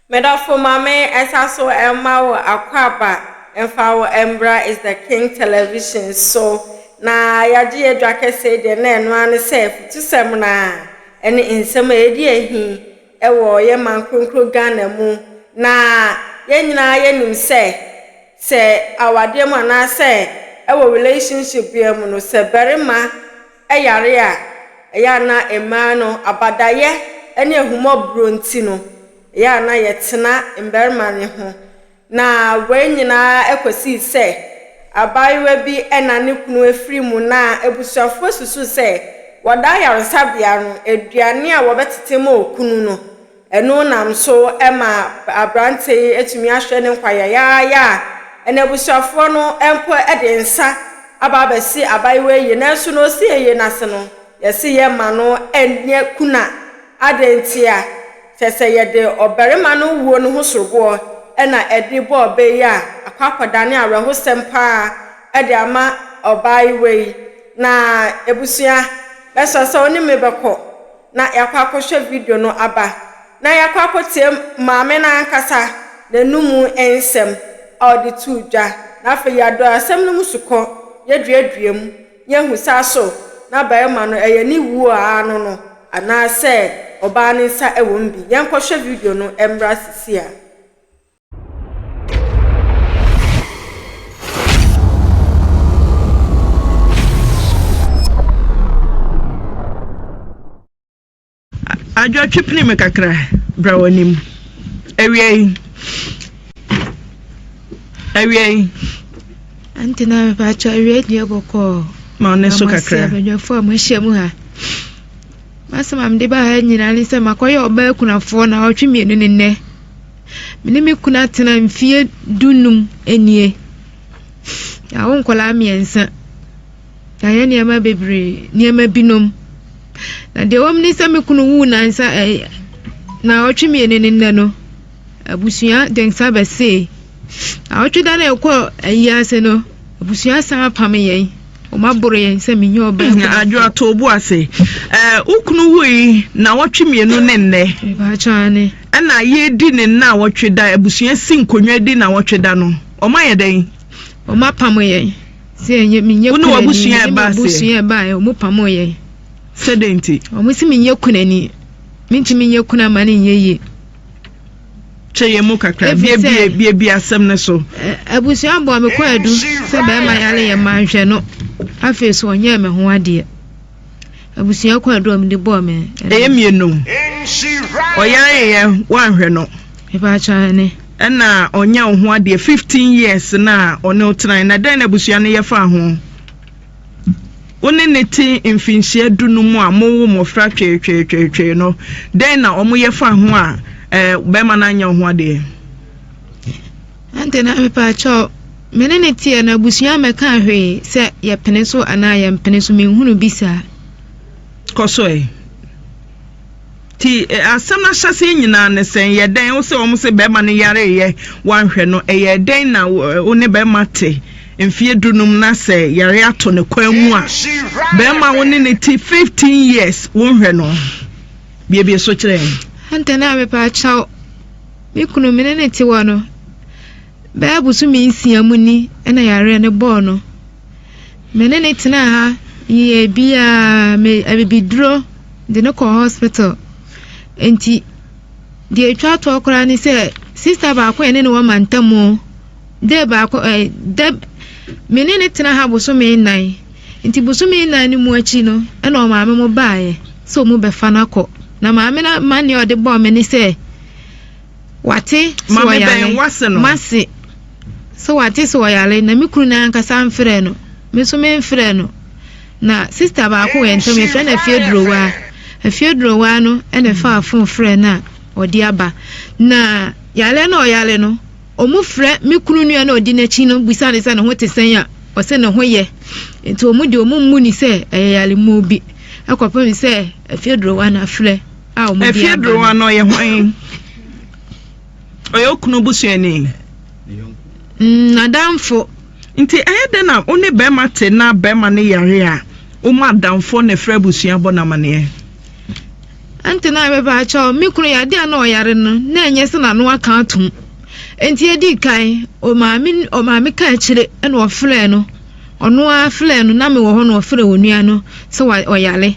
Medafo mame esaso emma wo akwaba emfa wo embra is the king television so na yaji edwa kese de na eno an se futusem na ene insem edi ehi ewo ye mankronkro Ghana mu na ye nyina ye nim se awade mu na se ewo relationship ye mu no se berima eyare a eya na ema no abadaye ene ehumo bronti no ya na yetena emberma ne ho na wenyina ekosi se abaiwa bi ena ne kunu efiri mu na ebusuafo susu se wada yaresabia no eduane a wobetete ma okunu no eno nam so ema abrante etumi ahwe ne nkwaya ya ena ebusuafo no empo edensa ababesi abaiwa yi na so no si eye nase no yesi ye ma no enye kuna adentia sese yede oberema no wuo no ho sorobo ena edi bo obe ya akwakwada ne arehosem pa ede ama obai wei na ebusua besoso oni mebeko na yakwakohwe video no aba na yakwakotie maame na ankasa na numu ensem odi tuja na afa yado asem no musuko yeduaduam yehusa so na barema no eye ni wuo ano no ana se oba ni nsa ewo mbi yankwohwe video no embra sisia Ajo twipni me kakra brawonim ewie antina ba cha ewie die boko ma ne so kakra abanyafo amahyiamu ha masama mde ba ha nyina ni se makoye oba kunafo na otwemienu ne nne mene me kuna tena mfie dunum enie ya wonkola miensa ya ye niema bebre niema binom na de wom ni se me kunu wu na nsa na otwemienu ne nne no abusua densa bese a otweda na ekọ ayase no abusua san pame yen o maboro yen se menye oba ajo atobu ase ukunu hui na wotwemienu ne nne ba chaane na ye di ne na wotweda abusua sinkonwa di na wotweda no o ma yeden o mapamo yen se enye menye kunu abusua ba se abusua ba o mopamo yen sedenti o musi menye kunani minti menye kuna mane nyeye cheye mu kakra bia asem ne so abusua abo me kwa adu se ba ma yale ye manhwe no afi so onye me ho ade abusua kwa adu am de bo me mienu oyaye wanhwe no e ba chaane na onya ho ade 15 years na one otran na den abusua ne ye fa ho one neti mfinhie dunumu a mowo mofra twetwetwetwe no den na omo ye fa ho a bema na anya ho ade ante na me pa cho menene tie na busua meka hwe se ye pene so ana ye mpene so menhunu bisa koso ti asem na hyase nyina ne sen ye den wo se wo se bema ne yare ye wanhwe no ye den na one bema te mfie dunum na se yare ato ne kwanmu a bema woni ne ti 15 years wonhwe no bie so kire ante na me pa chao mi kunu menene ti wono ba busu mi nsia muni na yare ne bo no menene tina ha ye bia me abibidro de no ko hospital enti de twa to okra ni se sister ba ko ene ne wo mantamu de ba ko de menene tina ha busu mi nan enti busu mi nan ni mu achi no na o maame mo baaye so mu be fa na ko na maame na mani ode bo me ni se wate so ben wase no mase so wate so yale na mikuru na ankasa mfre no me so me mfre no na sister ba ko ento me fre na fiedrowa no ene fa afun fre na odi aba na yale no yale no omu fre mikuru nua na odi na chi no bisa ne se ne ho tesen a o se ne ho ye ento omu de omu mu ni se yale mu bi akwapo mi se fiedrowa na fre a omu bi fiedrowa no ye hwan oyo kunu busuani adamfo nti ayede na one bema te na bema ne yare a o ma adamfo ne fra busua bo na mane ante na beba acho me kunu ya dia na oyare no na enye se na no aka atom enti edi kan o maame ka akire na ofre no ono afre no na me wo ho no ofre onua no se oyale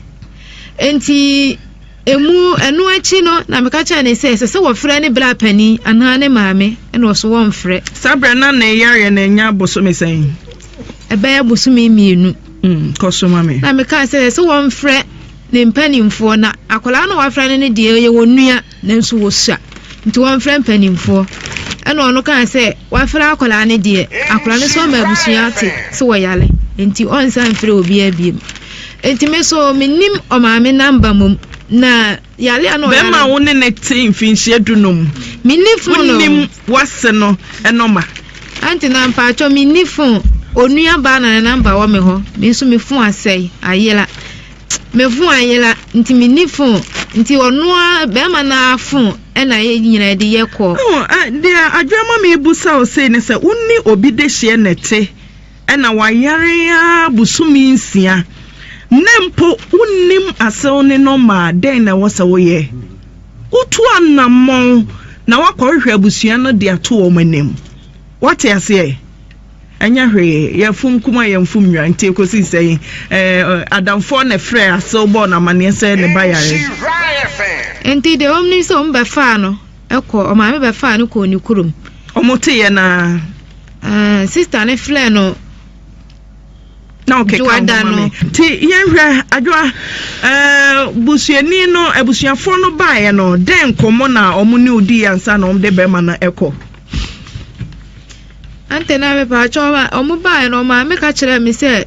enti emu enu achi no na me ka cha na se wofre ne bra pani ana ne maame na oso wo mfre sabra na yare na nya bosome sen ebe ya bosome mienu koso mame na me ka se wo mfre ne mpanimfo na akola na wafra ne de ye wonua na nso wo sua nti wo mfre mpanimfo eno ono kan se wafra akola ne de akola ne so ma busua ate se wo yale enti onsa mfre obi abiem enti me so menim o maame namba mum na yale ano be ma wo ne tin finhie dunum minifo no nim wase no enoma anti na mpacho minifo onua ba na namba wo me ho me so me fun asai ayela me fun ayela nti minifo nti onua be ma na fun na ye nyina de ye ko de adwama me busa o sei ne se unni obi de hye nete na wayare ya busumi nsia nempo unnim asew ne no ma den na wasa wo ye utu anamon na wakɔhwɛ abusua no de ato wo manem what ya say anya hwe ya fum kuma ya fum nwa nte kosi sei adamfo na frɛ asew bɔ na mane se ne bayare enti de omni so mbe fa no ekɔ o ma me be fa no ko ni kurum omote ye na sister ne frɛ no na okay kan ti yenhwe adwa busuani no abusuafo no baaye no den komo na omo ne odi ansa na omde be ma na ekɔ ante na me pa chowa omo baaye no ma me ka kire me se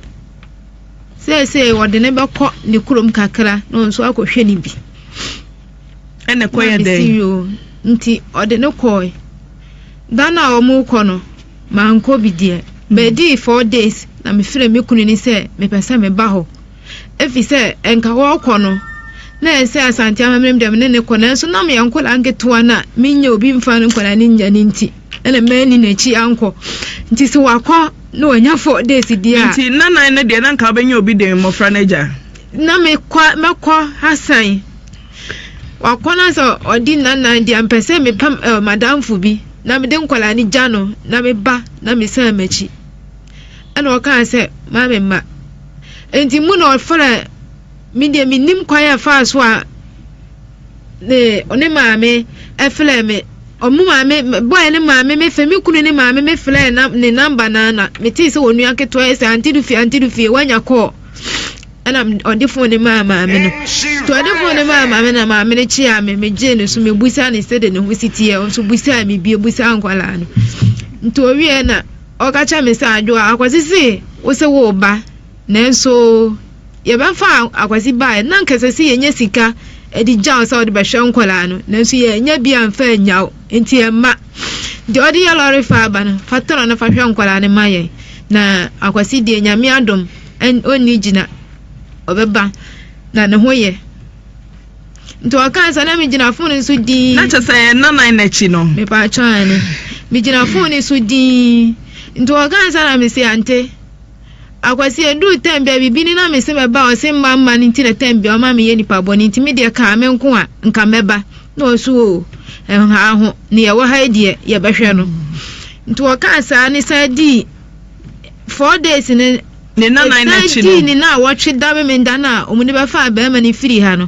wode ne bekɔ ne kurom kakra no nso akɔhwɛ ni bi ene koye den nti ode ne kɔe dana omo kɔ no ma nko bi die bedi 4 days na me frɛ me kunu ni se me pesa me ba ho efi se enka wo kɔ no na ese asante amamrem dem ne kɔ na nso na me yankola angeto na me nya obi mfa no kola ni nya ni nti ene mani na chi ankɔ nti se wakɔ no anya 4 days dia nti nana ne de na nka benya obi de mofra na ja na me kɔ Hasan wakɔ na so odi nana dia mpese me pam madam fu bi na me de nkola ni jano na me ba na me sa machi ana waka se mama ma enti mu na ofra mi de mi nim kwaya fa so a ne one maame efle me omu maame boy ne maame me fe mi kunu ne maame me fle na ne number na me ti se wonu aketo ese anti du fie wanya call ana odi phone ne maame no to odi phone ne maame na maame ne chi a me je ne so me busa ne sede ne husiti e so busa me bie busa ankwala no nto wie na okacha me sa adwo akwasisi wo se wo ba nanso ye ba fa akwasi ba na nkasasi yenye sika edi jaw sa odi ba hwe nkwala no nanso ye nya bia mfa nyaw enti e ma de odi ya lori fa ba no fatoro na fa hwe nkwala ne maye na akwasi de nyame adom en oni gina obeba na ne hoye nto akansa na me gina phone so di na chese na nine na chi no me pa chane me gina phone so di nto akansa na me se ante akwasi edu tembia bibini na me se meba o se mama ni ntire tembia o ma me ye nipa boni ntimi de ka me nko a nka meba na osu ha ho ne ye wo ha de ye behwe no nto akansa ni sa di 4 days ne na nine na chi no ni na watch da me nda na omuni be fa ba ma ni free ha no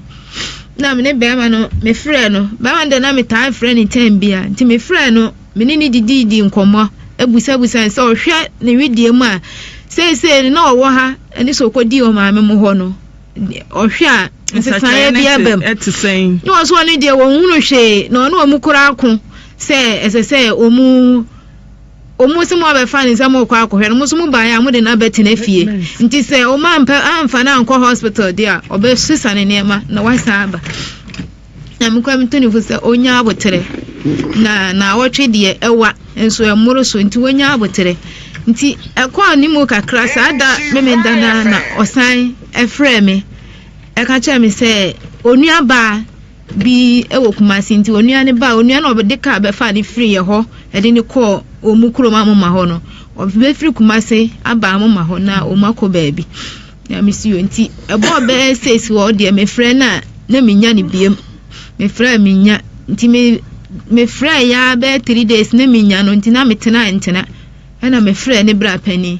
na me ne be ma no me frɛ no ba ma nda na me time frɛ ni tembia nti me frɛ no me ni didi nkomo ebusa se o hwɛ ne widie mu a se na owo ha ani so kodi o maame mu ho no o hwɛ a nsesan bia bam etisen no so ne de wo hunu hwe na ono mu kura ako se esese omu se mo be fa ni se mo kwa akɔhwɛ no mo so mu ba ya mo de na beti na fie nti se o ma amfa na anko hospital dia obe sisa ne nema na wasa aba na mukwa mtoni fu se onya abotere na wotwe de ewa enso emoro so nti wonya abotere nti ekwa ni mu kakra sa da memenda na osan efre me eka cha me se onua ba bi ewo kumasi nti onua ne ba onua na obede ka be fa ni free ye ho ede ni ko omukuro ma mama ho no obe free kumasi aba mama ho na omako baabi ya misi yo nti ebo be sesi wo de me frɛ na menya ne biem me fra minya nti me fra ya be 3 days na minya no nti na metena ana me fra ne bra pani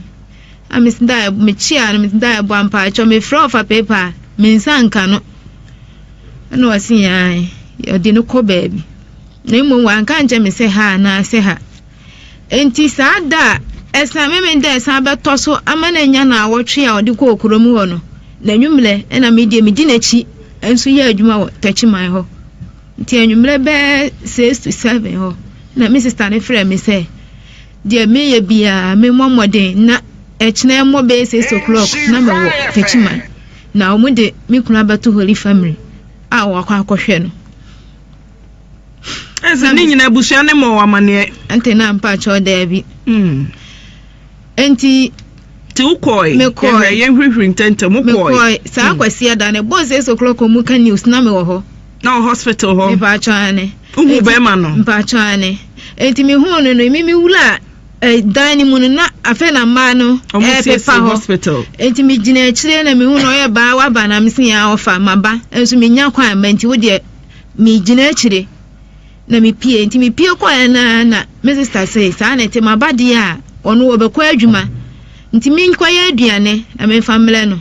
amisnda me chia no misnda bo ampa cho me fra of paper me nsanka no ana wasi ya odi no ko baby na mo wanka nje me se ha na se ha enti sada esa me nda esa beto so amana nya na awotwe a odi ko okoro mu ho no na nwumle na me di nachi enso ye adwuma wo tachiman ho nti anwumle be 6 to 7 ho na me sister ne frɛ me se de me ye bia me momoden na echna mo be 6 o'clock na me wo tachiman na omu de me kuna beto Holy Family a wo akɔhwɛ no ese ni nyina busua ne mo amane ante na mpa cho da bi enti ti ukoi ye hwehwe ntente mo koi sa akwasi ada ne boss 6 o'clock mu ka news na me wo ho na hospital ho me pa cho ane umu be ma no mpa cho ane enti me hu no mi wula dani mu na afa na ma no pepa ho hospital enti me gina akire na me hu no ye ba wa ba na me sin ya ofa maba enso me nya kwan ma enti wo de me gina akire na me pie enti me pie kwa na me sister say sa na enti maba dia ono obekwa adwuma nti me nkwaya aduane na me family no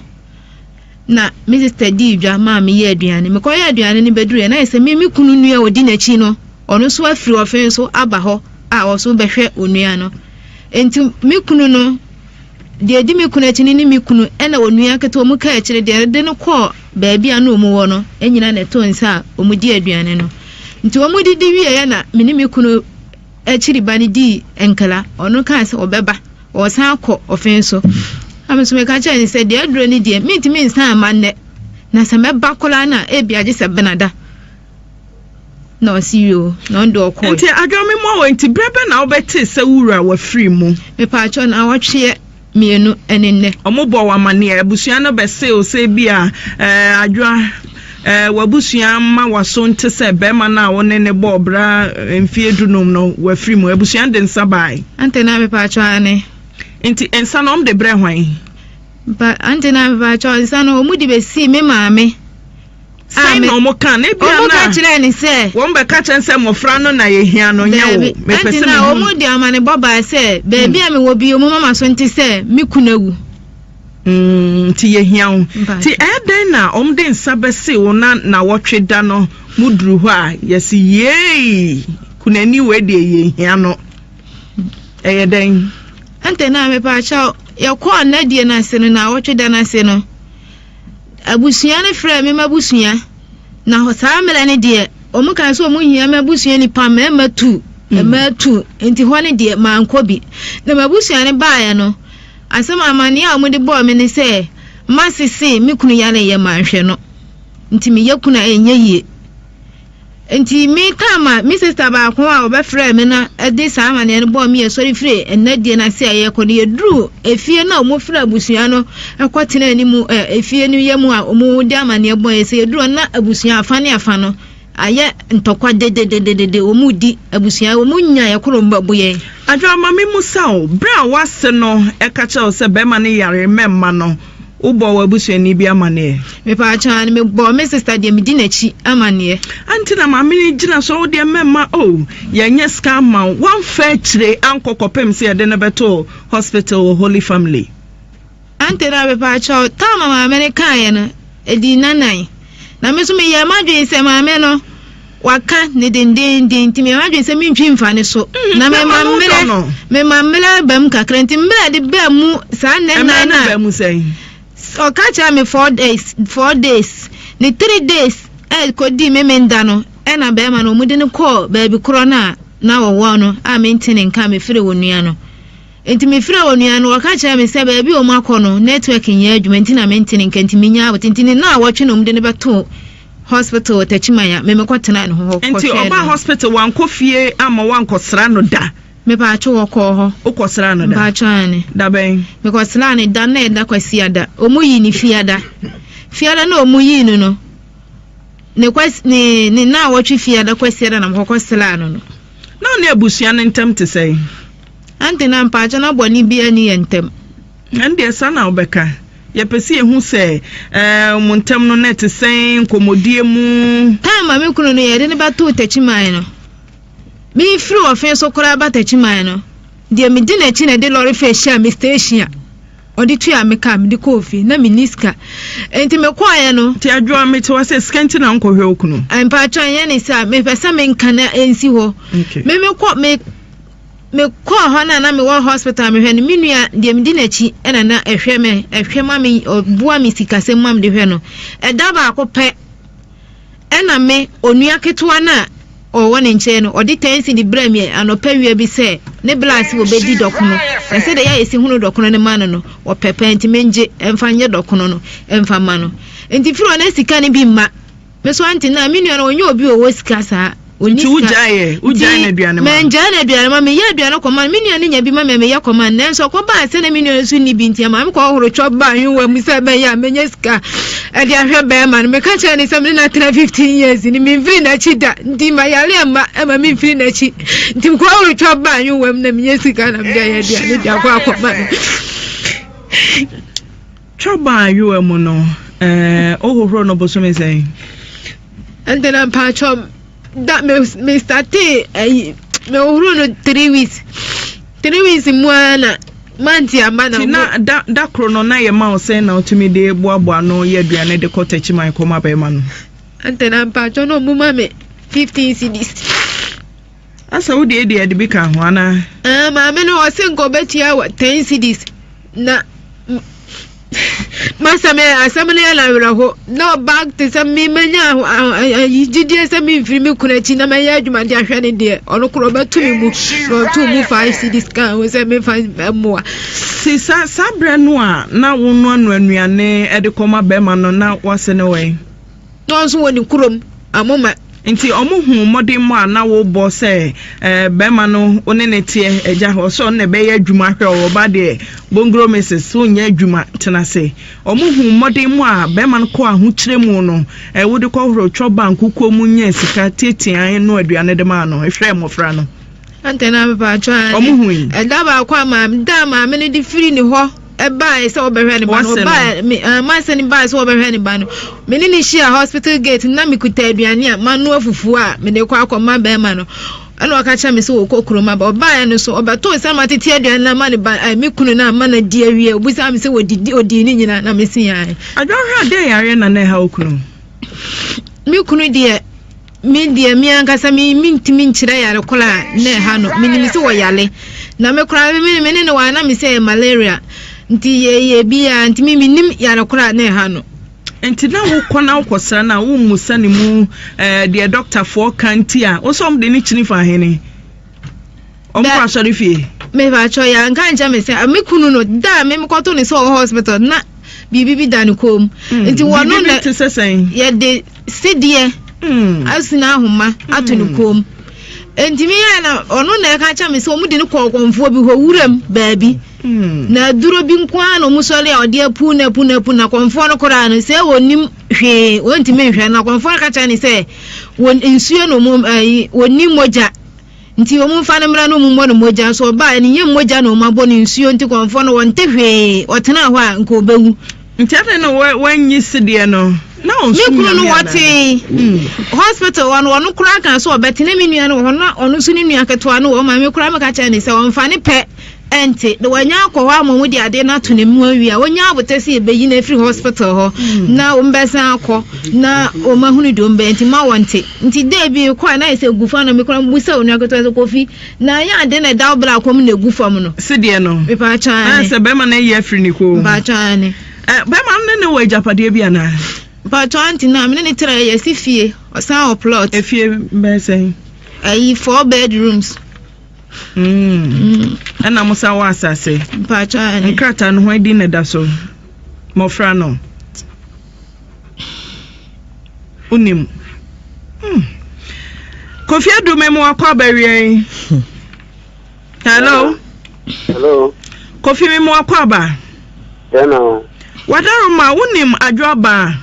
na me sister di dwa ma me ye aduane me kwaya aduane ne beduru na ese me kunu nua odi na chi no ono so afiri ofen so aba ho a wo so behwe onua no enti me kunu no de di me kunu achi ni me kunu na onua keto mu ka akire de no ko baabi a na omu wo no enyina na to nsa omu di aduane no nti omu di wie ya na me kunu achiri bani di enkala ono ka se obeba o san akọ ofenso ameso me ka cha ni se de aduro ni de minti min san amanne na se me bakola na e bia je se benada na osiyo na ndo okọ nti adwome mo wo nti brebe na obeti se wura wa free mu me pa cho na awotwe mienu enenne omobo wa mane abusua no be se o se bia adwa wabusua ma waso nte se be ma na wone ne bobra mfie dunum no wa free mu abusua de nsabai ante na me pa cho ane nti ensa no de bre hwan ba ante na me pa cho ensa no omudi be si me maame sai no mo kan e bia na omo ka kire ni se won be ka chen se mofra no na ye hia no nya wo me pese me na omudi amane boba se baby a me wo bi omo mama so nti se me kunawu ti ye hia wo ti eden na omde nsa be se wo na wotwe da no muduru ho a yesi ye kunani we de ye hia no eden ante na me pa cha yakọ na die na se no na wotwe da na se no abusua ne frɛ me mabusua na ho saa mele ne de omu kan so omu hia mabusua ni pa ma tu enti ho ne de ma nkobi na mabusua ne bae no asem amane a omu de bo me ne se masisi me kunu ya ne ye manhwe no nti me yakuna enye yie enti me kama me sister ba ko a obefrɛ me na edi saa amane ne bo me ye sori free enadie na se aye ko ne dru efie na omu frɛ abusua no ekotena ani mu efie no ye mu a omu de amane bo ye se dru na abusua afa no aye ntokwa de omu di abusua omu nya ye koro mbabo ye adwa mama me musaw bra wase no ekacha se be ma ne yare memma no ubo wabusua ni bi amane me pa cha ni me bo me sister de me di nachi amane anti na mama ni gina so de memma ye nye scam ma one fair chire ankokopem se de ne beto hospital Holy Family anti na me pa cha ta mama me ne kan ye no edi nanan na me so me ye madwe se mama no waka ne den ti me madwe se me ntwi mfa ne so na me mamela bam kakra nti mbela de ba mu sa ne na ba mu sei o catch me 4 days ni 3 days ko di me menda no e na be ma no mudi ne call baby kro na wo no a maintain nka me fire wonua no enti me fire wonua no o catch me se baby o makọ no network nya adwuma enti na maintain nka enti me nya enti na wo twe no mudi ne beto hospital tachimanya me mekotena ne ho enti oba hospital wan kofie ama wan kosra no da me pa acho woko ho ukosra no da ba chane da ben me kosra ne da na da kwasi ada omuyi ni fiada na omuyi no ne kwasi ne na wotwe fiada kwasi ada na mkokosra no na ne abusua ne ntem te sei ante na mpa acho na boni bia ni yentem ande sana obeka pesi ehu se montem no net sen komodie mu time me kunu no ye de ne ba to tachiman no me free ofen so kora ba tachiman no de me di na chi na de lorry fe share me station odi tu ameka me de kofi na miniska enti me kwaye no ti adwo me ti wase skenti na nkohwe okunu ampa twan ye ne sa me pesa me nkana ensi ho me kwa hona na me wa hospital me hwe ne menua de me di na chi ena na ehwe ma me obua me sikase mam de hwe no eda ba akopɛ ena me onua ketewa na o woni nche no odi tensi di brami anopa wi bi se ne blasi wo bedi dokono e se de ya esi hunu dokono ne mano no wo pepe enti menje emfa nye dokono no emfa mano enti firo na sika ne bi ma me so anti na menua no onye obi o wo sika saa Oni ujaye na aduane ma menja na aduane ma me ya aduane koma menua ne nya bi ma me ya koma na nso ko ba se na menua so ni bi ntia ma me ko horo chop ba yin wa mu se be ya menye sika e dia hwe be ma me ka che ni se me na 15 years ni me free na chi da ndi ma yale ma e ma me free na chi ndi ko horo chop ba yin wa mu na menye sika na me ya aduane dia ko akoma chop ba yin wa mu no ohoro no bo so me say and then I'm patch up that me started me ohuru no 3 weeks muana manti amana na da krono na ye ma o say na otumi de boaboa no ye aduane de kotachi man koma ba ma no antena mpacho no muma me 15 cedis asa wo de de bi ka ho ana ma me no o se nko betia 10 cedis na Masame asamene ala wraho no back to some me manya yidie se me mfiri me kunachi na manya adwuma de ahwe ne de ono kro batumi mu no to mu 5 cedis kan we se me fa moa si sabre no a na wonu anu anuane e de koma be ma no na wase ne we no so woni kurom amoma nti omuhu modern mo na wo bo se be ma no one ne tie eja ho so ne be ya adwuma hwe o ba de bongro meses so nya adwuma tena se omuhu modern mo a be ma no ko ahu kire mu no wo de ko horo tro bank ko mu nya sika tetian no aduane de ma no hwe mo fra no antena ba twa omuhu da ba kwa ma da ma me ne di free ni ho eba e se obehwe ni ba no ba ma se ni ba se obehwe ni ba no me ni share hospital gate na me kuta aduane a ma no afufu a me de kwa akoma ba ma no ana aka cha me se wo kokoro ma ba oba ya no so obato se ma tete aduane na ma ne ba me kunu na ma na di awie obusa me se odi ni nyina na me se yan adwa de yare na na ha okunu me kunu de me de me ankasa me ntimi nkyire yare kola na ha no me ni se wo yale na me kora me ne no wa na me se malaria nti ye bia nti mimi nim yara kora na ha no nti na wo kona ukosra na wo musa ne mu de doctor for kanti a wo som de ni chini fa hene omko asori fie me ba cho ya nka nja me se amekunu no da me koto ni so hospital na bibi da ni kom nti wono na ye de sidie asina ahoma ato ni kom nti mi ya na ono na e ka cha me se omu de ni kokonfo bi ho wuram baabi na duro bi nkwa no musole a ode apu na konfo no kora no se wonim hwe wonti me hwe na konfo ka cha ni se won nsuo no mum wonim moja nti omu fa ne mra no mum no moja so ba ni nyem moja no mabo ni nsuo nti konfo no wonte hwe otena ho a nko bewu nti ade no wanyi sidie no na onsu mi kunu no wati hospital wonu kura kan so obetene me nua no hono onu su ni nua keto no wo ma me kura me ka cha ni se won fa ne pe ente de wanya akwa amomu de ade na to ne mu awia wonya abotese ebeyi na free hospital ho na ombesa akọ na o mahunu do mbe enti ma wonte nti de bi kwa na ise gufa na me kura mbusa onu aketo so kofi na ya ade na da obla akom na gufam no sidie no me pa cha ani se be ma na ye free ni ko pa cha ni be ma ne wo japade bia na pa cha anti na me ne tira ye si fie o sa o plot efie be say 4 bedrooms ana musa wa asase pacha nkrata no ho di ne da so mofra no unim Kofi Adume mo akwa bawie hello Kofi me mo akwa ba Hello. Wadaro ma unim adwoba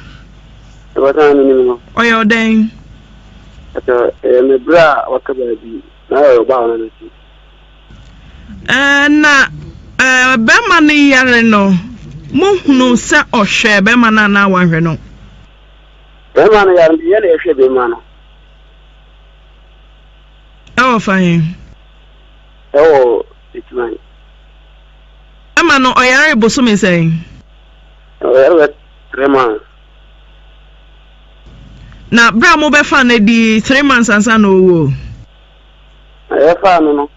Wata ni no. Oyo den Ato me bra wakaba bi na yo ba na ti. na bema ni yare no Mohunu sa ohwe be ma na wanhwe no. Be ma no ya na ehwe be ma no. Oh fine. Oh, it's mine. Ama no oyare bosomi say. Oh, 3 months. Na bra mo be fa na di 3 months ansa no wo. I fa no.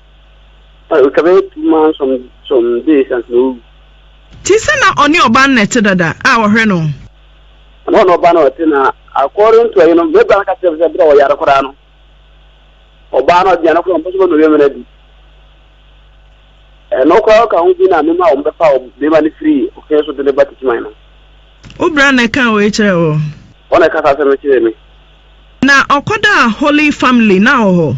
I can be 2 months some days and no. Ti se na oni oba net dada a wo hwe no. No ba no ti na according to me ba ka se bra o yare kora no. Oba no dia no ko possible no yeme na di. No kwa ka hu bi na me ma o mbefa o be ma ni free o ke so de ba ti mine no. O bra na kan we kire wo. Ona ka sa se me kire me. Na okoda Holy Family na ho.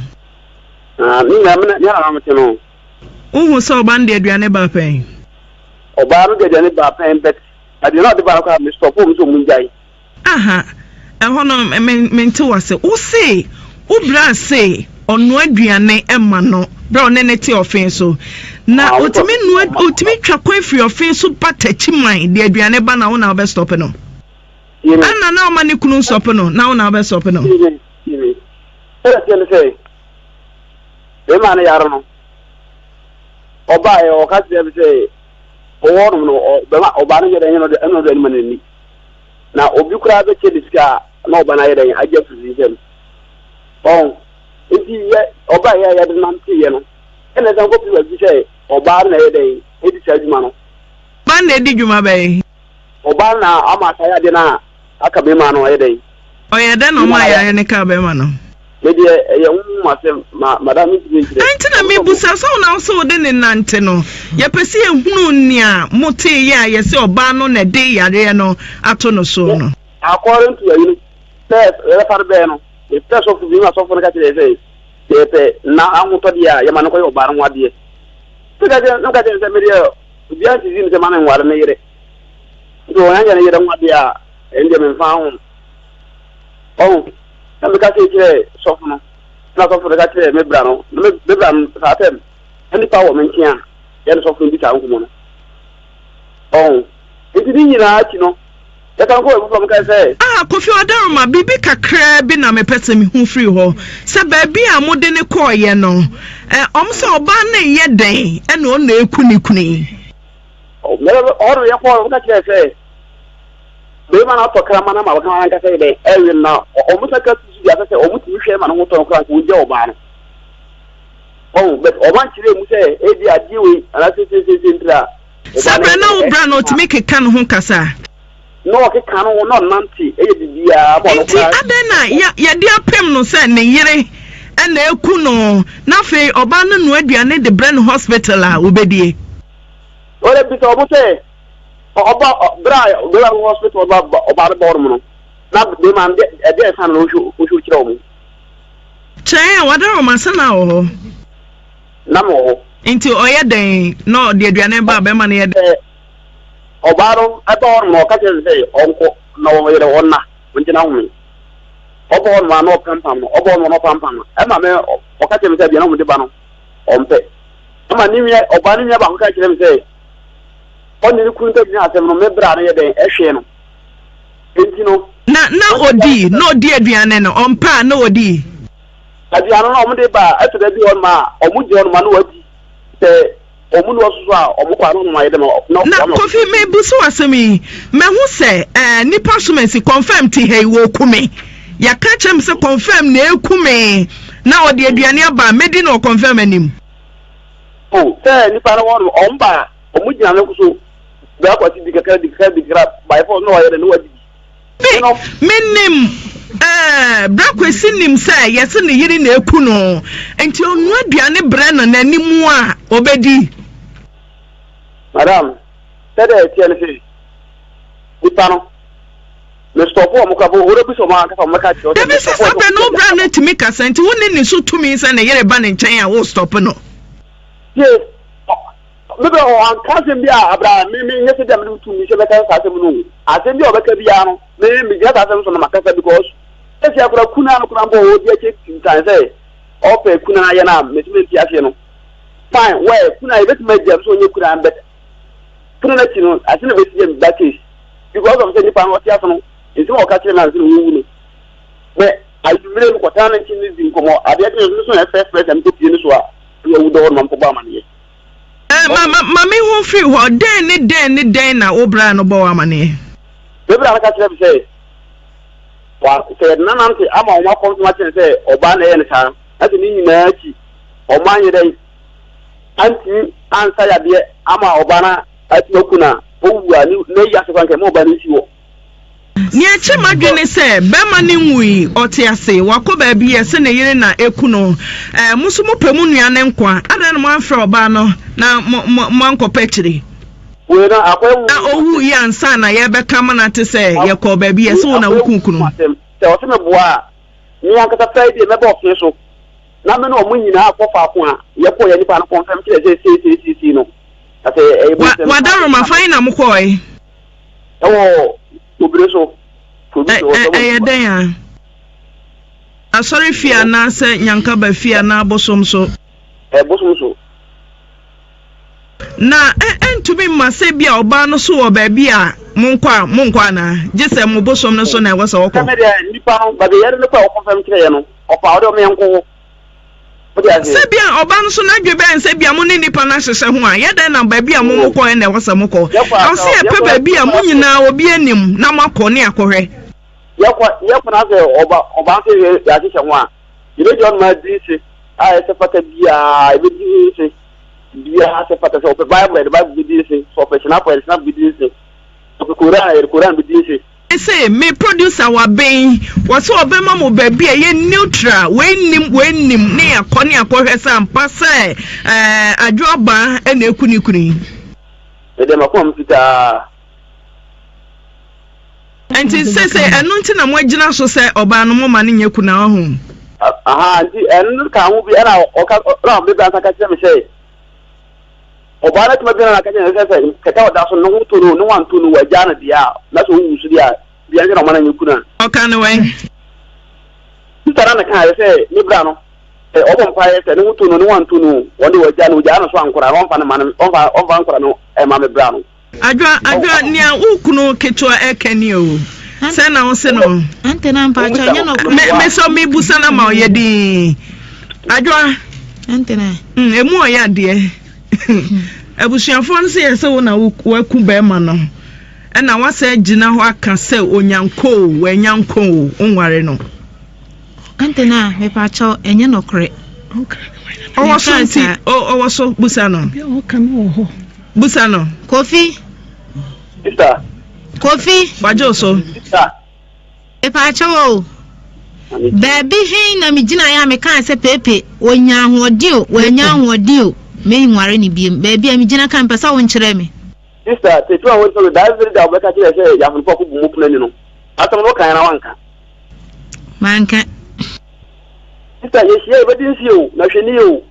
Ni na me ti no. Uhu so oba nde aduane ba pen. Oba no de aduane ba pen bet. I did not the bar of Mr. Pope so munjai. Aha. Eho no mente wase. Wo se, wo bra se ono aduane ema no. Bra one neti ofin so. Na otimi twa kwan free ofin so patachi man de aduane ba na wo na be stop no. Ana na o mani kunu stop no. Na wo na be stop no. Say. Be man yaro no. Oba e o ka say no bema oba no yede no do manani na obi kura be chediska na oba na yede aje fuzi enti ye oba ya de nam tie no ene zan ko bi bi say oba na yede edi chaduma no ba na edi djuma be oba na amata ya de na aka be ma no yede o yede no ma ya ne ka be ma no Maybe madam is na me busa so na so de ne nante no ye pese ehunu nia mote ya ye se oba no na de yare no ato no so no according to you say refer be no the press of being a so for ka tele say na amuto dia ya man ko yo bar nwa die to ga no ka tele say me dia bia ti zin se man nware na yire do anya na yire nwa dia ende me fa hu na me ka say so no na so for ka tele me bra no me bra sa tem ani pa wo men kia ya so for bi ta nkumo no enti ni nyina achi no ya kan ko e from ka say Kofi Odaroma bibi kakra bi na me pese me hu free ho se ba bi a mode ne ko ye no omso oba na ye den e na o na ekuni me oro ya ko ka say be ma na to kra na ma ka ka say den e na o musa ka su ya say o mutu hwe ma no to kra ko je oba no but o man chire mu say e di adiwe ana say ntra sabe na o bra no timi keka no ho kasa no ke kan no nanti e bibia bo no nti adena ya de apem no say ne yire e na eku no na fe oba no no aduane de brain hospital a obedie ore bi so bo say oba bra hospital oba bo no na de man de san no shu kire o mu Chaya Wadaroma sana o na mo nti oye den no de aduane ba be ma ne ye Obaro ador mo ka say onko no yere wonna wonjina hu obo no no pampam obo no pampam e ma me o ka say me na mo de ba no ompe ama ni mi oba ni mi ba ko ka kire me say oni ni kun ta ni asem no me bra no ye den e hwe no enti no na odi no di aduane no ompa na odi aduane no mo de ba eto da bi on ma o mu je on ma no wadi say omuno osusu a omukwa no ma yede no na Kofi me busu asemi me hu se nipa sumensi confirm ti hey wo kume ya ka chem se confirm na ekume na odi aduane aba medi no confirm anim say nipa no won omba omugina no kuso be akwati dikra by force no yede no wadi menim brakwesi nim say yesi ne yiri na eku no enti onu aduane bre no nanimu a obedi Madam, said it, TNC. Upano. Mr. Pomo, who be so much of my catch. There is a no brand to make a cent. Who need so 2 minutes and a year ban in China will stop no. Yes. Maybe on cousin be Abraham, maybe yesterday to me, I send you a better piano, maybe get us on my casa because if you have a Kuna Krambo, you take in time, say, okay, Kuna Yana, Miss Miltiano. Fine, well, Kuna, let me just so you could have better. Put on it, I think it's that case. Because of the Nippon or Tiason, it's more catching as you. But I really what I'm in this income. I didn't first person to Uniswa. You don't want Obama. Mammy won't feel what then now, Obra no Boamani. Maybe I catch them say, well, said none of the Amma, what comes much and say, Obama and her, as an Indian, or my day. Auntie, answer dear Amma Obana at Nokuna, who are no Yasakan mobile issue. Near Chimadwene say, Bemani we or Tiase, Wakoba be a Senayena Ekuno, Musumo Pemunia Nenkwa, Adan man for Obano, now Monko Petri. Well, oh, yan sana, Yaba Kamana to say, Yako baby, a son of Kunkunu. Tell him a bois. Niaka Friday, my boss, so. Namen or winning out for Fafua, Yako, any part of confirm no. I say, Wadaruma fine, I'm coy. Oh, Ubreso. A sorry, fear, Nasa, Yankaba, fear, na bosom so. Bosom so. Na and to be Masabia or Bano so baby, Monkwana, just a mobosom no son I was all come. But the other confirm Triano, or powder me uncle. Sabia or Banson, I give and Sabia Muni Panasa Samoa, yet then a baby a Momoko and there was a Moko. I'll see a pepper be a Muni now or be a nim, Namako near Corre. Yapanase Obama Yasha. You don't know my DC. I separated the Dia separated of the Bible, the Bible DC, for Peshanapa, it's not DC. Of the Quran with DC. I say, may produce our bay, what's all Bemamo baby, a neutral, when nim near Konya Coresa and Passe, a jobber and a kunikuni. The Democom. And it says, I don't think I'm waking up so say, Obano man in your kuna home. And can be an hour or maybe I can say. Obana to Madonna can Kata doesn't know to know no one to know where Janet they are. That's who should be the other man you couldn't. How can away? Tarana can say, Librano, open fire and who to know no one to know what they were Jan Jana Swan could have on man of Vancorano and Mamma Brown. I draw near Ukuno Ketua Ekenio. Sena o seno. Antena mpacha nya no. Me so me busana ma oyedi. Adwa. Antena. Emu oya de. Abusuafo nse yese wo na waku be ma no. E na wasa gina ho aka se onyanko, wanyanko, onware no. Antena me pacha enye no kre. Okay. O waso busano. Bia o kan wo ho. Busano. Kofi. Sister. Kofi. Bajoso. Sister. Pacha wo. Baby hin na me gina ya me kan se pepe onya hodi o. Me nware ni biem baby am gina kan pesa won kire me. Sister, te tu awon so da very da obeka kire say ya fun ko bu mu plan ni no. Atam no kan na wanka. Manka. Sister, yes, ye be din si o, na hweni o.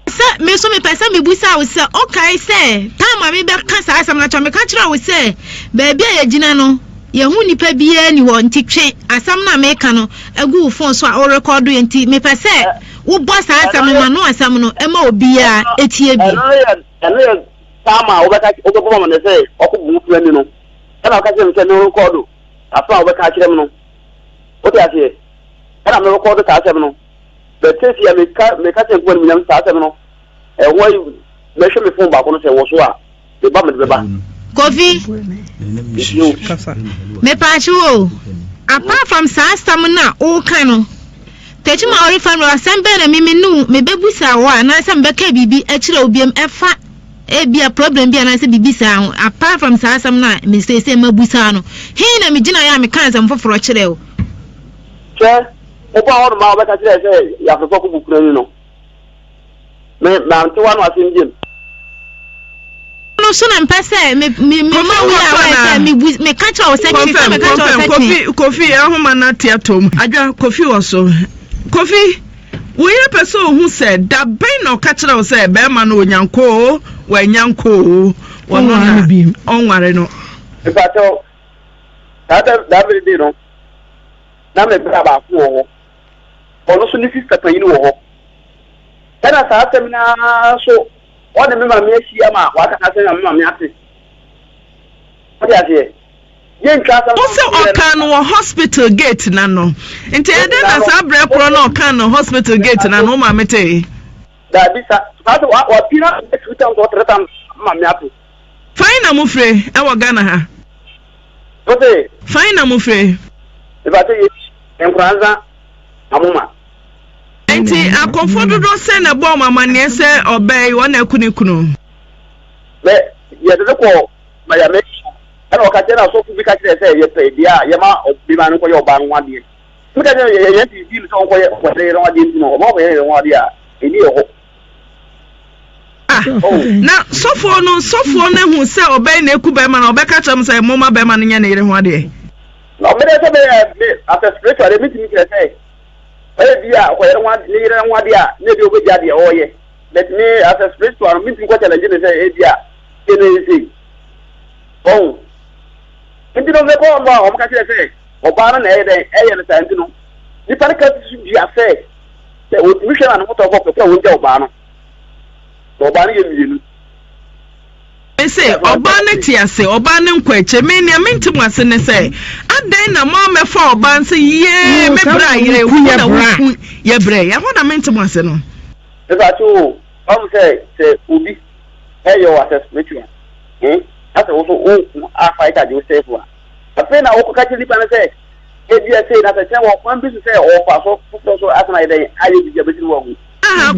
Se me so me pesa me busa wo se okay se time me be ka sa asam na cho me ka kire wo se baby ya gina no ye hu nipa bia ni wo ntitwe asam na me ka no egu phone so a o record enti me pesa wo boss asam ma no asam no e ma obi a etie bi eno sama obeka obeko mo ne say okubu plan ni no e na ka se me se no record afa obeka kire me no o ti ase e na me record ka asam no but say ya me ka se gbo ni nyam sa asam no e wo me hwe me phone ba ko no se wo so a e ba me be ba Kofi me pacho apart from asam na o kan no techi ma ori family asembe na me nu me bebusa wa na asem be ka bibi a kire obiem efa e bia problem bia na se bibi sa ho apart from asam na me say mabusa no hin na me gina ya me kan asem foforo kire o che o ba o ma o be ka kire say ya fofo ku bukura ni no me na nti wa no asim jem no so na mpese me ma we a me catch o second me catch o second Kofi ahoma na tiatom adwa Kofi woso Kofi we ya person who said that ben no catch o say be ma no onyanko wanyanko wono na bi onware no e ba to da very day no na me bra ba fu o ono so ni sister pan ni wo ho era sa asemina so o de me ma me ahia ma wa ka se na me ma me ate Also, Okan or hospital gate nano. And tell them as I break one or can hospital gate nano, mamete. That is what peanut 2 or 3 times, Mamma. Fine, I'm afraid. Our Ghana. Okay, Fine, I'm afraid. if I tell you, Embraza, Amuma. Enti akomfodo do send a bomb amane se obey one akunikunu. But yet the call, my American, and Ocatena so to be catched as a pay, Yama, or Biman for your bang 1 year. Look at you, you don't what they don't know, what they don't want in your Now, so for no who say obey Nekubeman or Beckacham say Moma Beman in any one day. No, but after spiritual, they meet me to say, well, dear, where one leader and 1 year, maybe over Jadi or ye. Let me, as a spiritual, meeting what I say, dear, anything. Oh, into the call, what can I say? Obama, and Santino. The Panicas should be a say. They would wish and what about the Obama. Obama, you. I say, Obana Tiase, Obana Queche, many a minute was in a say. And then a mamma for Bansi, ye, me bra, ye bray. I want a minute was in. If I told, say, Ubi, hey, you are a spiritual. That's also I fight at you say for. A friend I will catch you and say, if you say that I tell one piece to say, or pass so as my day, I will be able to walk.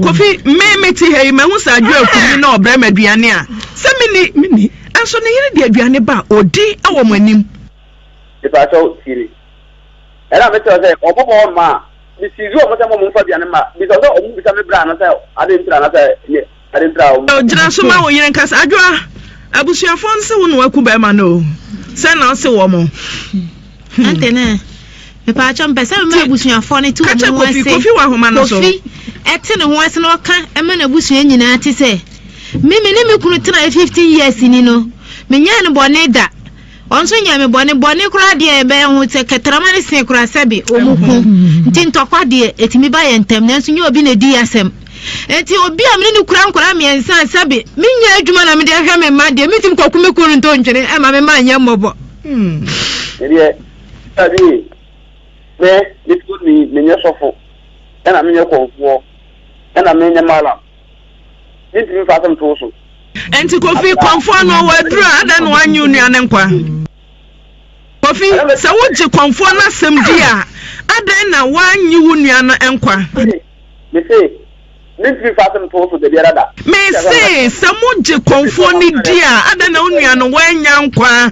Coffee, me tea, my was a joke, you know, Bremediania. Some mini, and so near the Adriana or D, our winning. If I told Siri. And I better say, oh, ma, this is your mother for the animal, because I become a brand. I didn't try. Oh, Janasuma, Yankas Adra, Abusia Fonso, Wakubemano. Send us a woman. Antene. Me pa chom pesa me abusua fo ne tu mo say kofi wa homa no so ete ne ho ase no ka e me na abusua nyina te se me ne kunu tena 15 years ni no me nya ne bone da onso nya me bone kura de e be ho te ketrama ne se kura sabi omuku nti ntokwa de etimi ba ye ntem nanso nya obi na di asem enti obi a me ne kura nkora me ensa sabi me nya adwuma na me de hwe me ma de mitim kokume kunu nto ntwene e ma me ma nya mmobo sabi this good me suffer, and I'm in your war, and I'm in your mala. This is Fathom Toso. And to coffee conform or drug than 1 union and qua. Coffee, so would you conform us some dear? I then 1 union and qua. Me say, this is Fathom Toso the other. May say, some would you conform it dear? I don't know union 1 young qua.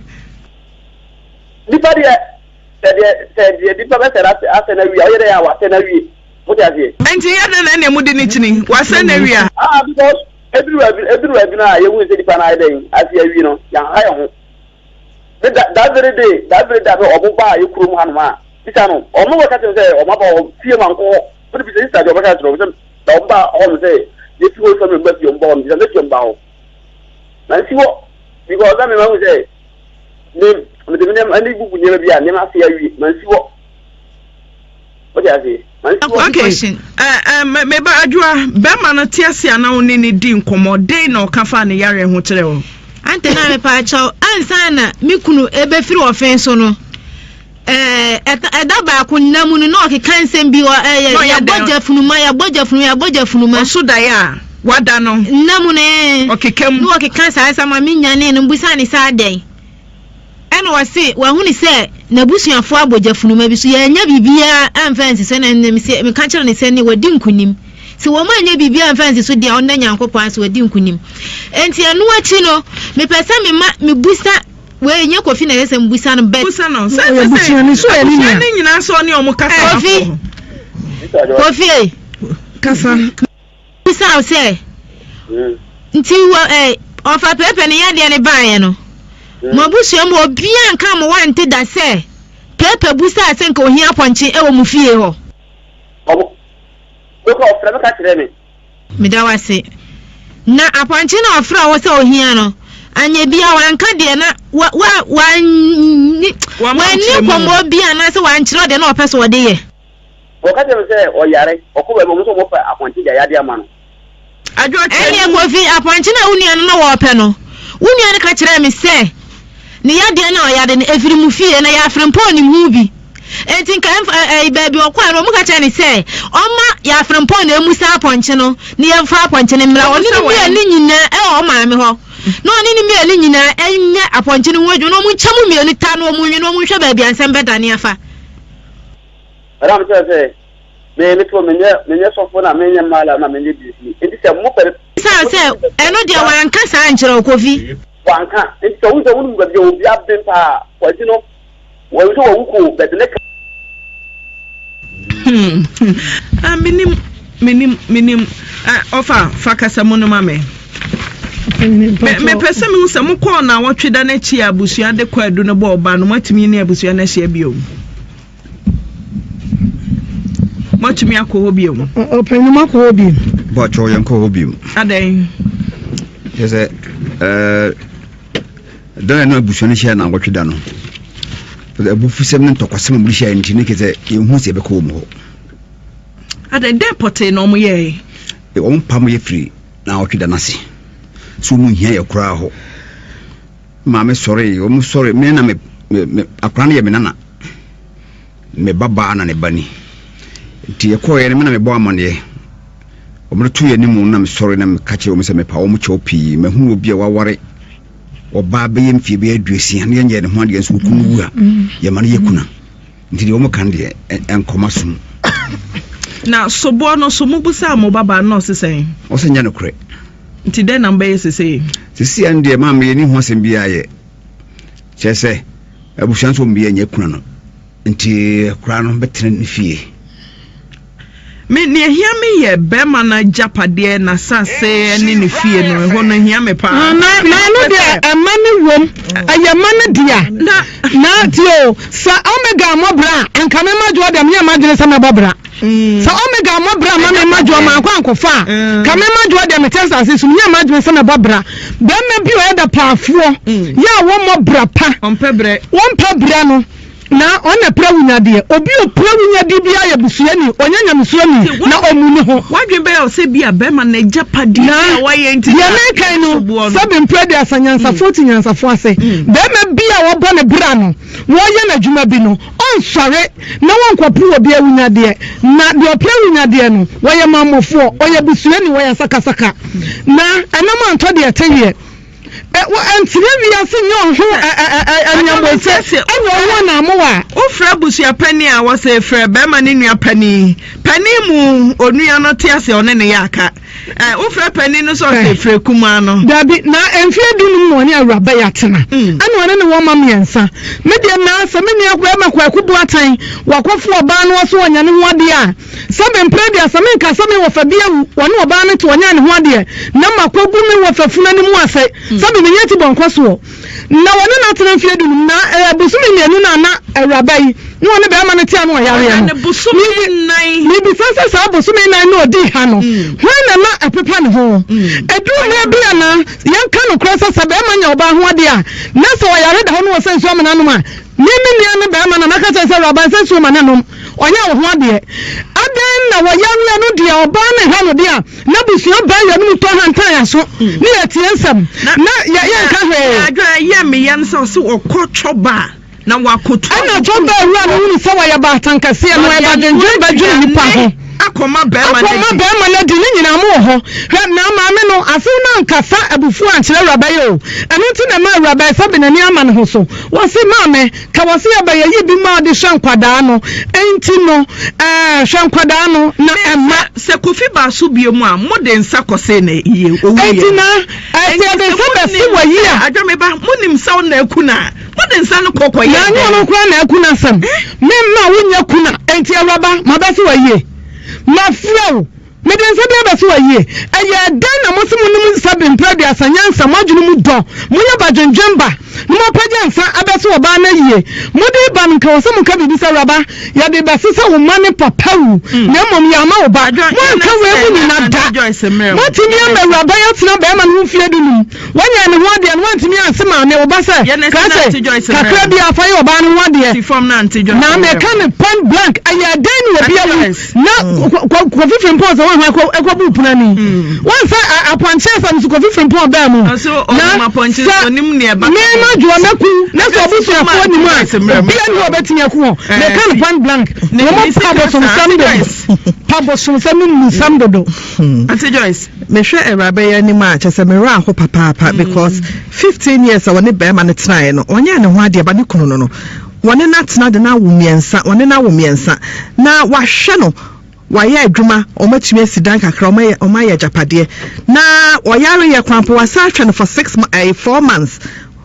Said the diplomat said, we are there, was an area. What is it? And the other than a Mudinichini was an area. Because everywhere, you will say the Panay, as you know, young high. That very day, or Buba, you crew Hanma. This I know, or no, what I say, or Mabo, fear uncle, but if it's that your catastrophe, Domba, all say, this will come with your bond, you let your bow. And see what? Because I will say, name. The name and book will never be a name. I see what do you say? Okay, maybe I draw Bemana Tiasia now need dim commode no Cafani Yari Hotel. Antena me pacho, ansana, Mikunu, Ebefru offense no. At that back when Namun no, he can't send be or a budget from my budget from my Sudaya. What done? Namune, okay, come work a cancer, some minion and Busani Saturday. And was say, well, when he said, Nabusian for Bojafunu, maybe so ya bibia and fancy, and me say, me catch on the send you were dinkunim. So, woman, ya bibia and fancy, so the on the yanko pass were dinkunim. And see, I know what you know, me person me booster where you coffee and busan bed. Busano, Coffee, Cassa, Busa say, until of a pepper and yadi and a bayano. Mabusia mo bia nka mo wante da se pepe busa asenka ohia ponche e wo mufie ho obo ko ofra ka kire me me da wase na aponche na ofra wo se ohia no anya bia wanka de na wa ni komo bia na se wankire de na opese wo de ye o ka je se o yare o ko be mo so mo fa aponche ya de ama no adwo ene ko fi aponche na unia no na wo pe no unia ne ka kire me se ni ya de na ya de efiri mu fie na ya frempo ni mu bi enti kan baby okwa no mu ka che ni say oma ya frempo na emusa aponche no ni ya fa aponche ni mra oni ni nyina o ma me ho no ni nyina enye aponche ni wodwo no mu nchamu mi ni ta no mu nwi no mu hwe baby ansem beda ni afa ram say me ni to menye sofo na menye mala na menye bisi enti se mo pere say eno dia wan ka sa anchira okofi wanka enti so wo mu ga bi obi abden pa kwaji no wo so wo ku bedele minim ofa fakasa mono mame me pese me hu mo ko na wotweda na chi abusua de kwadu no bo oba no matimi ne abusua na hia biom matimi akọ biom openu makọ biom bo cho yanko biom adan yese dan na abusua ne hia na wotweda no abufusem ne ntokosem mu hia nti ne keze ehu se be ko mu adan depote no mo ye o mpam ye free na wotweda na se so mu hia ye kura ho ma me sorry o mu sorry me na me akran ye me nana me baba na ne bani ti ye ko ye me na me bo amane o mu tu ye ni mu na me sorry na me kache o mu se me pa o mu chopi me hu obi a waware oba be ye mfie be aduasi ne ye ne ho ade nso kunu a ye ma ne ye kuna nti o mu kan de enkoma sum na sobo no so mu busa mo baba no sesen o se nya ne kure nti den number ye sese sisi ande ma me ni ho asem bia ye chese abusuan so mbia nya kuna no nti kura no betre ne fie me ne hia me ye be ma na japade na sase ni ne fie no ho no hia me pa na no dia amane wom ayamane dia na tio sa omega mobra anka me majo dem nya magene sa me bobra sa omega mobra ma me majo ma ankofa ka me majo dem Texas so nya magene sa me bobra be me bi o da paafuo ya wo mobra pa wonpebre no na ona prawunyade obi o prawunyade bia ya busuani onyanya musuani na omuni ho wadwe be o se bia be ma na japadi na waye nti ya mekai no sabe mprede asanyansa 40 nyansa fo ase be ma bia wo bo ne bra no wo ye na dwuma bi no on sore na wonkopu obi awunyade na de o prawunyade no wo ye mamofo o ye busuani wo ye sakasaka na anam anto de etewie antire wi ase nyo ho anyambo se enyo na mowa ofra busua pani a wo se fra be ma ne nua pani mu onua no te ase one ne yaka ofra pani no so se fra kuma no dabi na enfie dunu mo ne awraba ya tena ana one ne wo ma miensa me de na se me ne akwa ma kwa kubu atan wakofo oba no so onya ne ho ade a sabe mpredi asame nka sabe wo fa bia wone oba ne to onya ne ho ade na makogu me wo fa funa ne mu ase sabe me yeti bonko so na wone na tena mfie dunu na busumi mienu na awraba yi ni wone be ma ne tia no yare ya no busumi nai ni bi sase sa busumi nai no odi ha no hwan na apepa ne ho edu me bia na yanka no krosa sabe ma nya oba ho ade a na so yare da ho no sensu amana no ma mimi nia no be ma na maka se awraba sensu ma nanom onya wo ho ade adan na wo yare no de oba ne ha no de a na busua ba ya no to hantan ya so ni etie nsam na ya ka hwe adwa ya me yan so okotwoba na wakotu ana joba ru no ni sawa ya ba tankase no e ba dendwen ba dwun nipa ho akoma be ma na di ni nyina mo ho na ma me no afi na nkasa abufu ankyere awraba yo eno ti na ma awraba sabe na ni ama ne ho so wo se ma me ka wo se aba ye bi ma de hwankwada no enti no hwankwada no na emma se kofi ba so biemu a mo de nsa kose na iye owu ye enti na enti de sabe si wo yi a adwame ba monim saw na akuna mo de nsa no kokoye na nyo no kura na akuna sam me ma wonya kuna enti awraba ma ba si wo yi mafio me den sabe ba so aye aya dan na mosimu num sabe mprade asanyansa madwunu mu do mo ya badwendwemba no mo pagya nsa abeso oba na yie mo de ba nka wo samu ka bibi saraba ya de ba sesa wo mane papawu na mom ya ma oba mo nka we mu ni na da mo timi am awraba ya tena ba ma no fie dunum wanya ne ho de no antimi asema ne oba se ka se kakra bi afa ye oba no ho de na me ka ne point blank aya dan ni obi awu na ko fifi mpo so ekwabu punani wan sa apɔnkye asam so kofi from pon ba mu so apɔnkye onim ne ba me ma dwo meku na so obusuafo ni mu a bia ni obetimi ako me kan point blank no mo pabo som mu sam dodo Auntie Joyce me hwe erabe ya ni ma chese me ra ho papa because 15 years awone be ma ne try no onye ne ho ade ba ne kunu no wone na tena de na wo miensa na wahwe no wayɛ adwuma ɔmatumi asidan kakra ɔmayɛ japade na ɔyare yɛ kwampo wasa atwa no for 4 months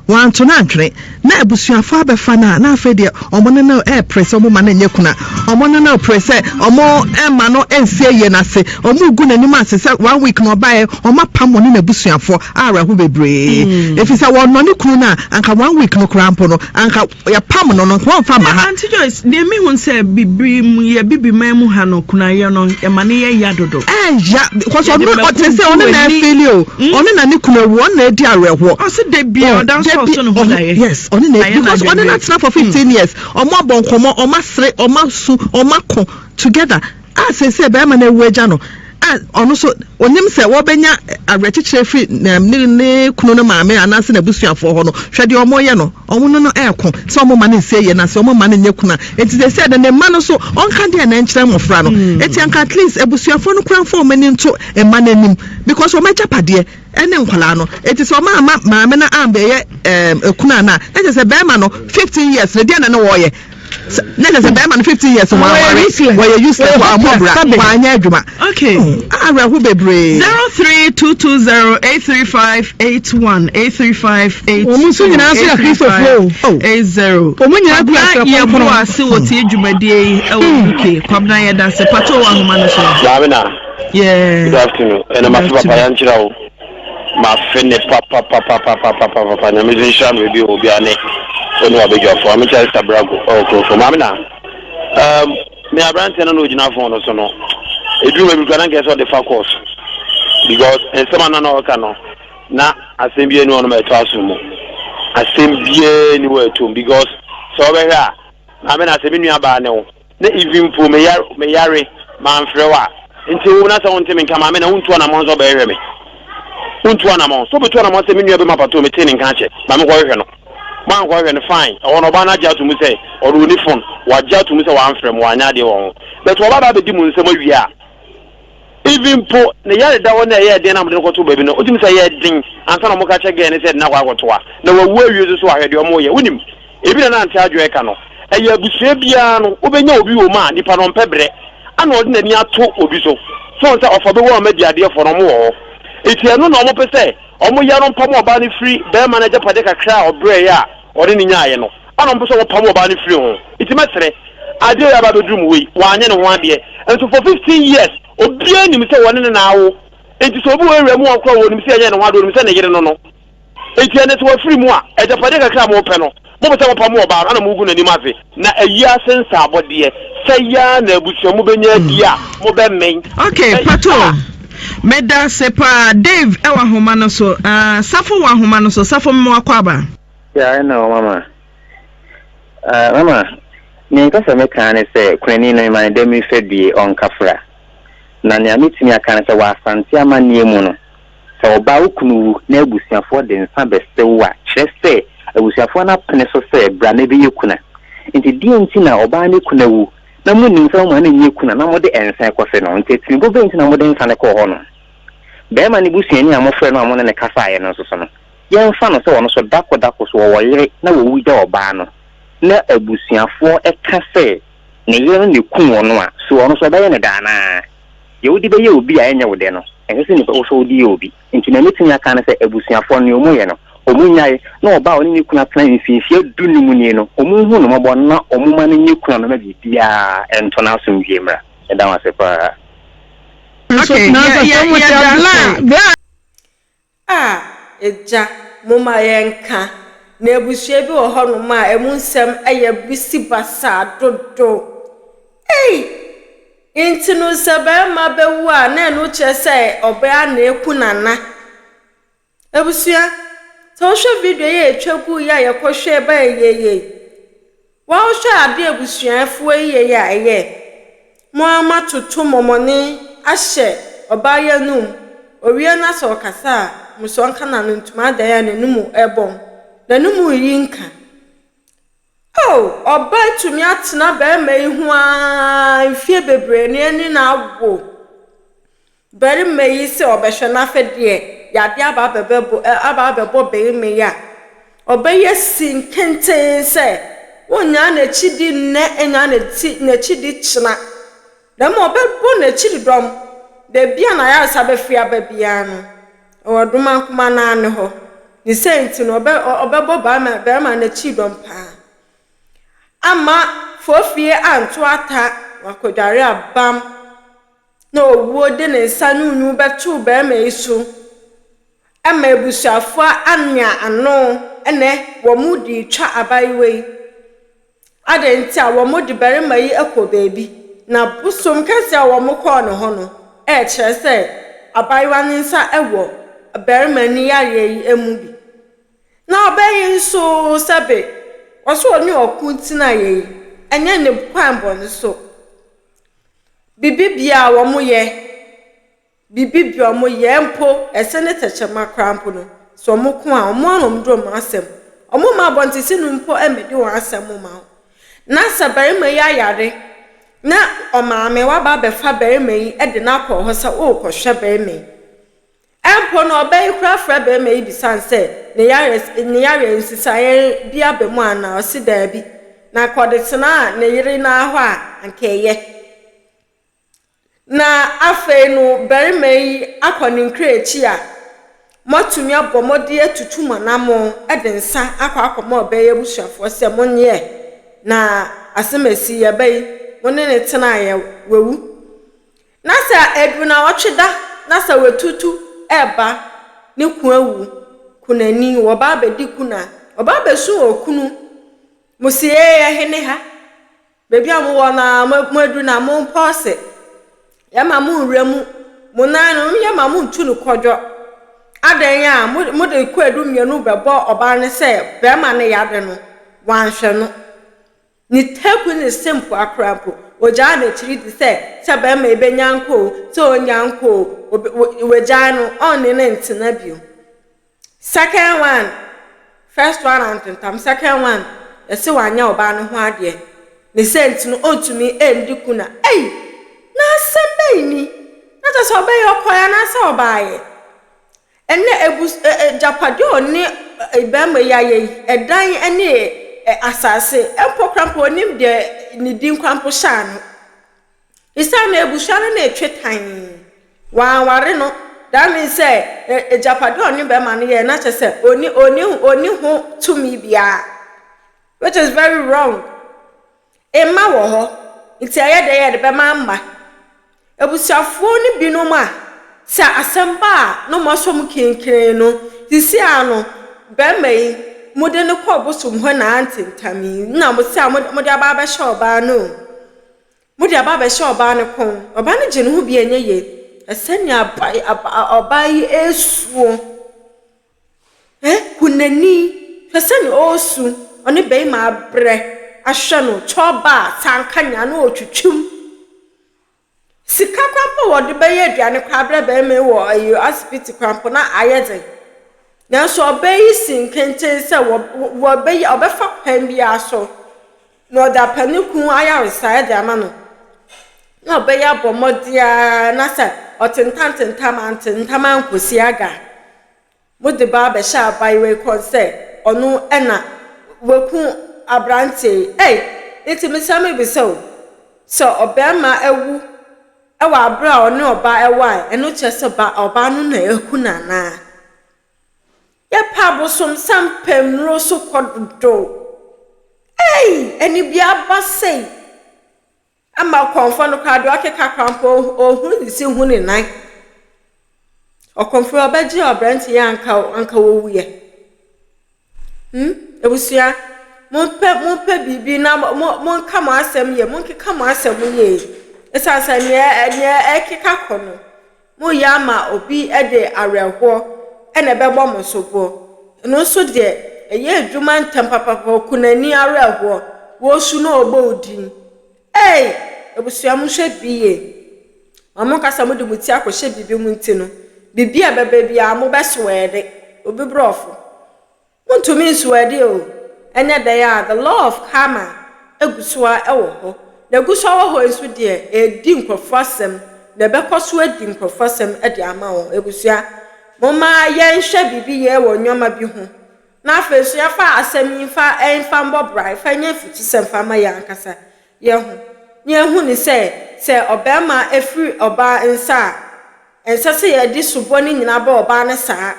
wanto na antwene na abusuafo abefa na afa de ɔmo ne na press ɔmo ma na nyɛ kuna ɔmo ne na press ɔmo ema no ensie ye na se ɔmo gu nanim ase se 1 week no bae ɔmo pam ne na abusuafo ara ho bebree efisa wɔn no ne kunu na anka 1 week no krampo no anka ya pam no wɔn fa ma ha Auntie Joyce de me hu se bibiri mu ye bibi man mu ha no kuna ye no e ma ne ye ya dodo ya because ɔno ɔte se ɔno na afili ɔno na ne kunu wɔn na edi awerɛho ɔse de bia ɔdan yes, only because only not for 15 years. Omo bonkomo, oma sre, oma su, oma ko together. Say be ma na weja no. Ono so onim se wo benya arechichire free ne kunu no maame anase na busuafo ho no. Hwe de omo ye no. Omo no eko. So omo ma na se ye na se omo ma na nye kuna. Enti they said the man no so onka de na nkyere mofra no. Eti anka at least ebusuafo no kran for mani nto e ma na nim because o meja pade ene nkwala no eti so maame na ambe ye ekuna na eti se be ma no 15 years na dia na wo ye na se be ma no 15 years wa useless wa amobra wa anya adwuma okay ara hu bebre 0322083581835 omu so nyina so ya Kristo flow 80 omu nyina ku ya bo ase woti adwumadie e wo UK kwabna ye da se pato wa homa no so Lamina. yeah Good afternoon. And my papa yanchira ma fene papa na musician we bi obi ane onu abejo for am chance Brago for mamina me abrante na no gina fon no so no edu me bi kan get so the focus because en sama na no ka no na asembie ni ono ma to asumu asembie ni we to because so be here na me na asemi nua ba ne wo na even po me yare ma mfrewa nti wo na so wonte me nka ma me na wonto na mo so be hwe me untu anamo so betu anamo se menu ebe mapato me tini nka che ma me ko hwe no ma ko hwe no fine o no ba na ja to mu se o ru ni phone wa ja to mu se wa amfrem wa anya de won but o ba ba be di mu nsem awie a even po ne yare da wona ye de na mo de ko to baby no o ti mi se ye din ansa na mo ka che ge ne se na kwa akoto a na wa wu awie so ahwe de o mo ye unim ebi na ante adwo e ka no e ya busue bia no obenya obi wo ma nipa no mpebre ana o de na ni ato obi so nse ofobe wo ma dia de fo no mo wo eti anu na omo pese omo ya no mpam oba ni free be manager pade kakra obre ya ori ni nyaaye no ana mpo so wo pam oba ni free ho eti mesere ade ya ba bedrum we wa anye ne ho ade and for 15 years obia ni se woni ne na awo eti so obi we mu okwa wo ni se anye ne ho ade ni se ne yire no no eti ene so free mu a eje pade kakra mo pe no mo pese wo pam oba ana mo gu na ni mafe na ayi asensa abode se ya na abusuo mo benya dia mo be men okay pato Meda sepa Dave ewa homa no so safo wa homa no so safo mo akwaba ya I know mama mama ni nka se meka ne se kwani no man dem fedie on kafra na ne amitimi aka ne se wa asante amanie mu no se oba ukunu na abusuafo de nsa beste wa kyerese abusuafo na pene so se bra na bi yekuna nti die nti na oba ne kuna wu na mu nim sa mo na nye kuna na mo de ensan kofe no nti tinibo be nti na mo de nsan ko ho no be ma ni busuani amofre no amone ne kasa ye no so no ye nfa no se wono so dako so wo yire na wo wi da oba no na abusuafo eka se ne yire ne kun wono a so wono so be ye ne dana ye wodi be ye obi a enye wo de no ehese ni wo so wodi ye obi nti na metini aka na se abusuafo ne omu ye no omunyae na oba oni ni kuna plan mfifie dunu mu ni no omu hu no mabo na omu ma ni kuna no ma bibia ento na so mwiemra e da wase pa okay eja moma yenka na ebusue bi wo ho no ma emu nsem eye bisi basa dodo intinu sebe ma bewu a na enu che se oba na ekunana ebusua so show video ye etwagu ya ye kohwe ba ye wa o show ade ebusuafo ye ya ye mo ama tutu momoni ahye oba ye num owie na so kasa muso nka na ntuma da ya nanumu ebom nanumu yinka oba tumi atena ba mai hu a fie bebre ne ni na agwo bari mai se obehwe na fede ya de aba bebo be mai ya oba yesin kente se wonya na chidi ne enya na chidi china na mo bebo na chidi dom de bia na ya sabe fia ba bia no oduma kuma na ne ho ni senti no obebo ba ma na chidi dom pa ama fofie anto ata wakodare abam na owo de ne nsa nunu betu be ma isu ama ebusuafo anya ano ene wo mudi twa abaiwe adenti a wo mudi bere mai ekọ bebi na busom kase a wo mkọ ne ho no kire se abaiwa ne nsa ewo bere mani yare yi emu bi na obayi nso sabe oso oni okuntina ye enye ne kwambo nso bibibia wo mo ye bibibia mo ye mpo ese ne techema krampo no so mo ko a mo anom do mo asem omo ma bontisi no mpo emedi wo asem ma na sabare mai yare na omaame wa ba be fa bare mai ede na akọ ho sa o ko hwe bare mai empo no obey kra fra bare mai bi sanse ne yare nsisaye bia be mu ana osi da bi na kodetena ne yire na ho a ankeye na afe no bare mai akọni nkrechi a motumi abomode atutu manamo ede nsa akọ obey busuafo se monye na asemesi ya bai woni ne tena ya wewu na sa eduna otweda na sa wetutu eba ne kuawu kunani wo ba bedi kuna oba besu okunu musie ya hene ha bebi amu wona madu na mu pose ya mamu nremu munanu ya mamu ntunu kodwo adan ya mu de kwadu mienu bebo oba ne se be ma ne yade no wanhwe no ni teku ni simple akrapo oja na chiri di se be ma ebe nyanko so nyanko weja no on ne ntina bio second one first one and second one ese wanya oba no ho ade ni sent no otumi endiku na na sembe ni na ta so be yokoya na se obaye enne japade oni ebe ma yaye edan ene asase empokrampo onim de ni din kwampo shano isa na ebushano na etwetan ware no that means say japade oni be ma ne na che se oni ho to me bia which is very wrong emma wo ho nti ayede be ma mma ebusuafo ni binom a sa asamba no mosom kinkire no disi ano be mai mode ne ko bosum ho na antintami na mo se mode aba ba sha oba no mode aba ba sha oba ne kon oba ne gye ne ho bi enye ye esenya oba yi esuo kunani esenya osu oni be ma bre ahwe no choba sankanya no otwutwum sika kwampo wode be ye aduane kwa bre be me wo ayo asipiti kwampo na ayede na so obey sinkente se wo be obefa kwan bia so no da paniku aya reside ama no na obey abomodia na se otentantentam ankosi aga mode ba be sha baiwe konse onu ena weku abrante itimi same bi so obema ewu ewa abra oni oba ewa eno chese ba oba no na ekuna na ye pa bosom sampem ro so kododo eni bia basei ama konfo no kwado akeka kwampo ohun disi hu ni nan okonfo obaji obrant ya anka wowu ye ebusia mon pe bibi na mon kama asem ye mon kama asem ye esasa ne ekeka kono mo yama obi ede areho ene bebo mo sobo no so de eye adwuma ntampapapa kunani areho wo su no ogbo odin ebusuamu hwe biye amo kasa mo de muti akohye bibi mu nti no bibia bebebia mo beswede obi brofo wontumi nswede o enya da ya the law of karma egusua ewo ho na egusua wo ho nso de edi nkofosem na bekoso edi nkofosem ede ama wo egusua moma yenhwe bibi ye wo nyoma bi ho na afesu ya fa asem fa enfa mbobrai fa nya futu sem fa ma ya nkasa ye ho nye hu ni se obema efri oba nsa ensa se ye di subo ni nyina ba oba ne saa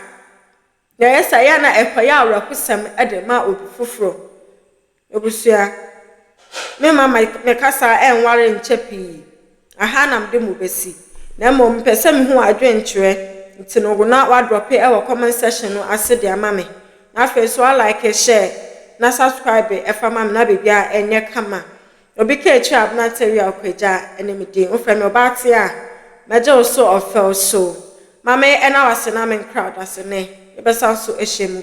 na yesa ya na ekoya awrakusem ede ma obi foforo ebusua me mama me kasa enware nchepi aha na mde mu besi na mom pese me hu adwenkyere nti no na wa drop e wo comment section no ase de ama me na fe so like share na subscribe e fa ma me na bebia enye kama obi ka echi abna teri akwaja ene me din ofra me obate a meje so ofel so mama e na wase na me crowd ase ne e besa so ehye mu